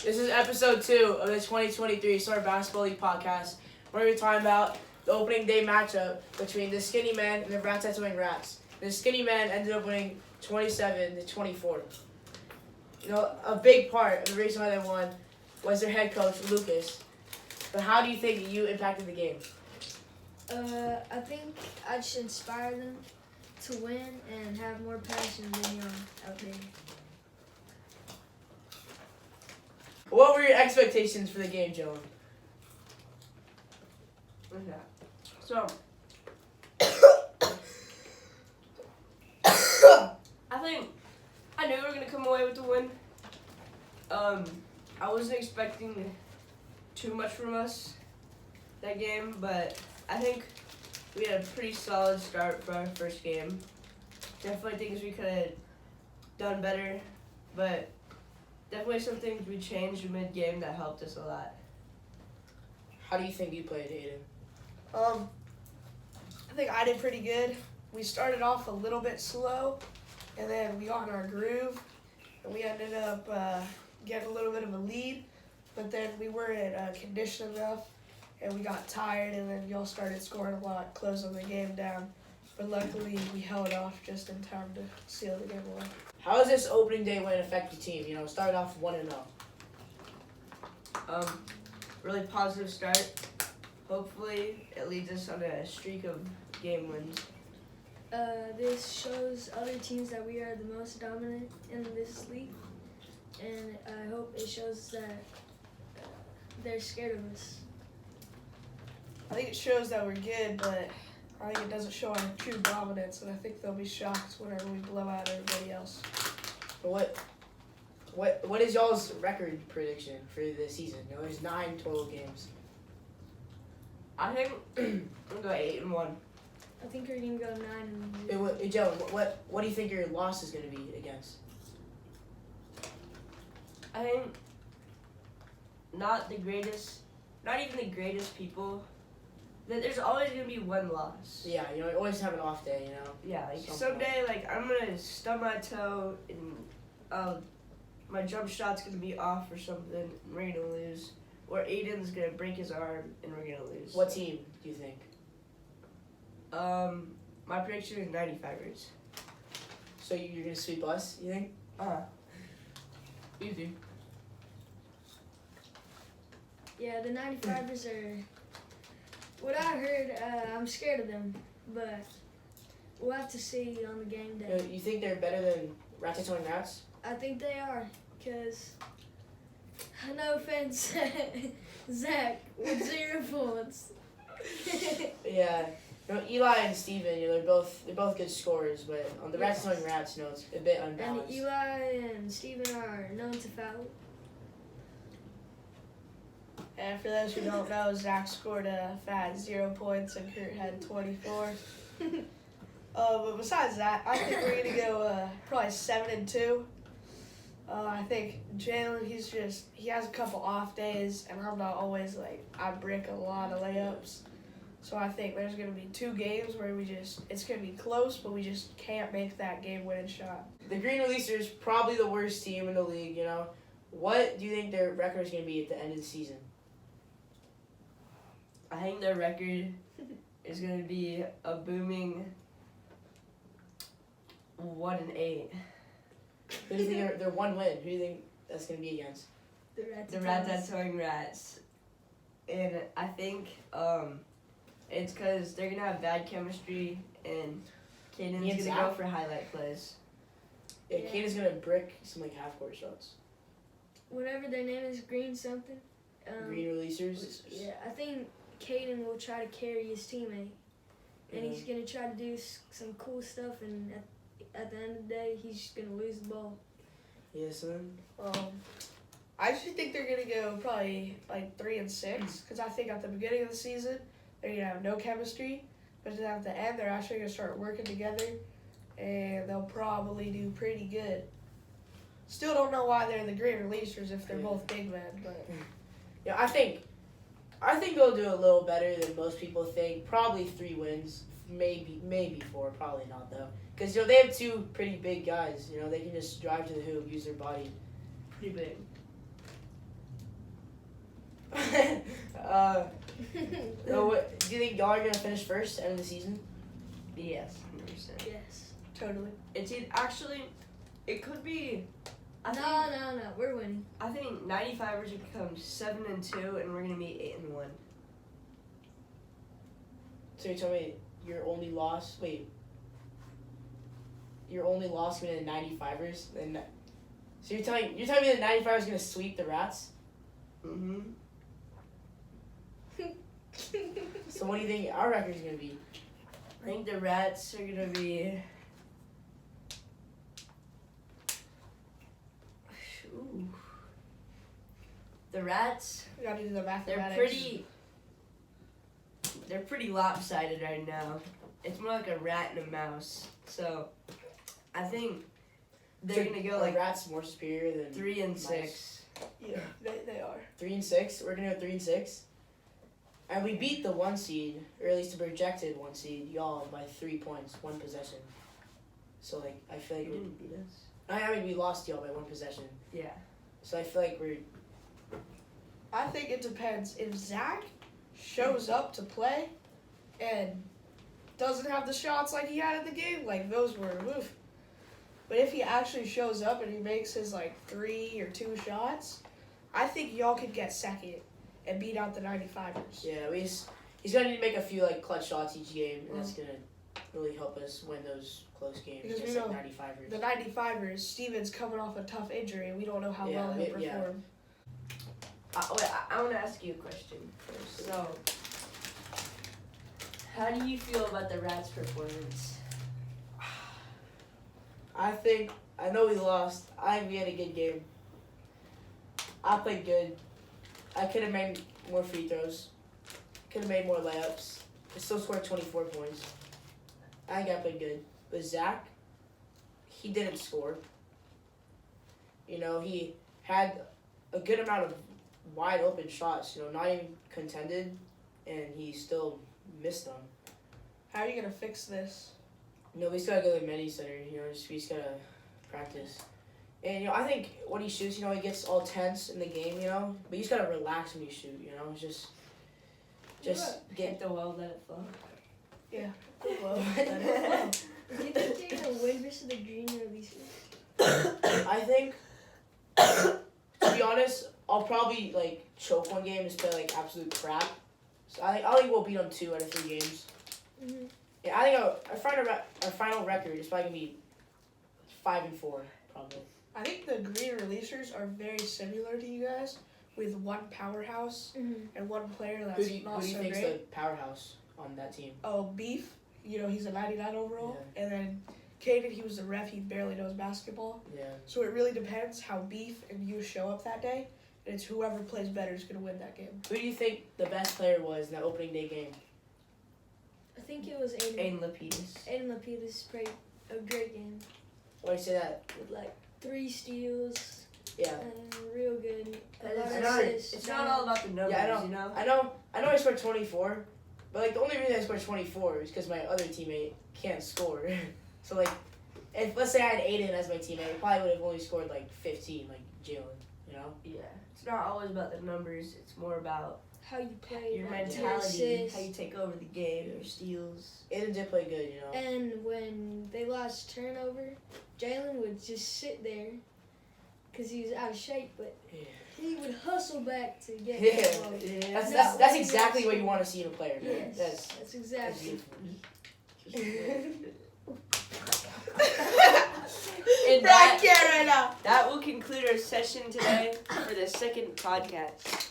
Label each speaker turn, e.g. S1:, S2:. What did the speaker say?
S1: This is episode 2 of the 2023 Summer Basketball League podcast. We're going to be talking about the opening day matchup between the Skinny Men and the Ratatoing Rats. The Skinny Men ended up winning 27-24. You know, a big part of the reason why they won was their head coach, Lucas. But how do you think you impacted the game?
S2: I think I should inspire them to win and have more passion than young out there.
S1: What were your expectations for the game, Joan?
S3: Okay. So, I think I knew we were going to come away with the win. I wasn't expecting too much from us that game, but I think we had a pretty solid start for our first game. Definitely things we could have done better, but definitely some things we changed mid-game that helped us a lot.
S1: How do you think you played, Hayden?
S4: I think I did pretty good. We started off a little bit slow, and then we got in our groove, and we ended up getting a little bit of a lead, but then we weren't conditioned enough, and we got tired, and then y'all started scoring a lot, closing the game down. But luckily, we held off just in time to seal the game away.
S1: How does this opening day win affect your team? You know, started off 1-0.
S3: Really positive start. Hopefully, it leads us on a streak of game wins.
S2: This shows other teams that we are the most dominant in this league, and I hope it shows that they're scared of us.
S4: I think it shows that we're good, but I think it doesn't show our true dominance, and I think they'll be shocked whenever we blow out everybody else.
S1: What is y'all's record prediction for the season? You know, there's 9 total games.
S3: I think we'll go 8-1.
S2: I think we're gonna go 9-1.
S1: Joe, what do you think your loss is going to be against?
S3: I think not even the greatest people. There's always gonna be one loss.
S1: Yeah, you know, you always have an off day, you know.
S3: Yeah, like someday, like I'm gonna stub my toe and my jump shot's gonna be off or something, and we're gonna lose. Or Aiden's gonna break his arm and we're gonna lose.
S1: What team do you think?
S3: My prediction is 95ers.
S1: So you're going to sweep us, you think?
S3: Easy.
S2: Yeah, the 95ers are. What I heard, I'm scared of them, but we'll have to see on the game day.
S1: You think they're better than Ratatoing Rats?
S2: I think they are, because, no offense, Zach, with 0 points.
S1: Yeah. You know, Eli and Steven, you know, they're both good scorers, but on the Ratatoing Rats, you know, it's a bit
S2: And
S1: unbalanced.
S2: Eli and Steven are known to foul.
S4: And for those who don't know, Zach scored a fat 0 points and Kurt had 24. But besides that, I think we're going to go probably 7-2. I think Jalen, he has a couple off days, and I'm not always I brick a lot of layups. So I think there's going to be 2 games where it's going to be close, but we just can't make that game-winning shot.
S1: The Green Releasers, probably the worst team in the league, you know. What do you think their record is going to be at the end of the season?
S3: I think their record is gonna be a booming 1-8.
S1: Who do you think they're 1 win? Who do you think that's going to be against?
S3: The Ratatoing Rats. And I think it's because they're going to have bad chemistry and Caden's going to go for highlight plays.
S1: Yeah, Caden's going to brick some half-court shots.
S2: Whatever their name is, Green something.
S1: Green Releasers?
S2: Yeah, I think Caden will try to carry his teammate. And he's going to try to do some cool stuff, and at the end of the day, he's just going to lose the ball.
S1: Yes, son.
S4: I actually think they're going to go probably 3-6, because I think at the beginning of the season, they're going to have no chemistry, but then at the end, they're actually going to start working together, and they'll probably do pretty good. Still don't know why they're the Green Releasers if they're both big men, but
S1: Yeah, I think they'll do a little better than most people think. Probably 3 wins, maybe 4, probably not though. Because, you know, they have 2 pretty big guys. You know, they can just drive to the hoop, use their body.
S3: Pretty big.
S1: Do you think y'all are gonna finish first end of the season?
S3: Yes, 100%.
S2: Yes.
S4: Totally.
S3: Actually, it could be. I think,
S2: No. We're winning.
S3: I think 95ers would become 7-2, and we're gonna be 8-1.
S1: So you tell me your only loss. Wait. Your only loss gonna be the 95ers. Then, so you're telling me the 95ers gonna sweep the Rats?
S3: Mm-hmm.
S1: So what do you think our record's gonna be?
S3: I think the Rats are gonna be. Ooh. The Rats.
S4: We gotta do the
S3: They're
S4: mathematics.
S3: pretty lopsided right now. It's more like a rat and a mouse. So, I think they're gonna go
S1: Are
S3: like
S1: Rats more superior than
S3: 3-6.
S1: mice?
S4: Yeah, they are.
S1: 3-6. We're gonna go 3-6. And we beat the 1 seed, or at least the projected 1 seed, y'all by 3 points, 1 possession. So like I feel like
S3: You didn't beat us.
S1: I mean we lost y'all by 1 possession.
S3: Yeah.
S1: So I feel like we're
S4: I think it depends. If Zach shows up to play and doesn't have the shots like he had in the game, like those were woof. But if he actually shows up and he makes his like 3 or 2 shots, I think y'all could get second and beat out the 95ers.
S1: yeah, he's gonna need to make a few like clutch shots each game, and that's gonna really help us win those close games
S4: Because we
S1: against
S4: know
S1: like 95ers.
S4: The 95ers, Steven's coming off a tough injury, and we don't know how
S1: Yeah,
S4: well he'll perform.
S1: yeah.
S3: I want to ask you a question first. So, how do you feel about the Rats' performance?
S1: I know we lost. I think we had a good game. I played good. I could have made more free throws. Could have made more layups. I still scored 24 points. I think I played good. But Zach, he didn't score. You know, he had a good amount of wide open shots, you know, not even contended, and he still missed them.
S4: How are you gonna fix this?
S1: No, we just gotta go to the mini center. You know, we just gotta practice. And you know, I think when he shoots, you know, he gets all tense in the game. You know, but you just gotta relax when you shoot. You know, just
S3: Hit
S1: get.
S3: the well, let it flow.
S2: Do you think they're gonna win versus the Green Releasers?
S1: I think, to be honest, I'll probably like choke one game and just play like absolute crap. So I think we'll beat them 2 out of 3 games.
S2: Mm-hmm.
S1: Yeah, I think our final record is probably gonna be 5-4 probably.
S4: I think the Green Releasers are very similar to you guys, with one powerhouse and one player that's
S1: Who do you
S4: not so
S1: think's
S4: great.
S1: the powerhouse on that team?
S4: Oh, Beef. You know, he's a 99 overall.
S1: Yeah.
S4: And then Caden, he was the ref. He barely knows basketball.
S1: Yeah.
S4: So it really depends how Beef and you show up that day. And it's whoever plays better is going to win that game.
S1: Who do you think the best player was in that opening day game?
S2: I think it was Aiden.
S3: Aiden Lapidus.
S2: Aiden Lapidus played a great game
S1: Why do you say that?
S2: with like 3 steals
S1: Yeah.
S2: and real good. A lot of
S3: It's not,
S2: assists.
S3: it's not all about the numbers,
S1: Yeah, I know.
S3: you know?
S1: I know I scored 24, but like the only reason I scored 24 is because my other teammate can't score. So like, if let's say I had Aiden as my teammate, I probably would have only scored like 15, like Jalen. You know?
S3: Yeah. It's not always about the numbers. It's more about
S2: How you play.
S3: your
S2: like,
S3: mentality,
S2: assists.
S3: how you take over the game, your steals.
S1: Aiden did play good, you know.
S2: And when they lost turnover, Jalen would just sit there because he was out of shape, but
S1: Yeah.
S2: he would hustle back to get
S1: Yeah.
S2: the ball.
S3: Yeah.
S1: That's exactly what you want to see in a player. Man.
S2: Yes,
S1: That's
S2: exactly.
S3: And
S4: Right here, right now.
S3: that will conclude our session today for the second podcast.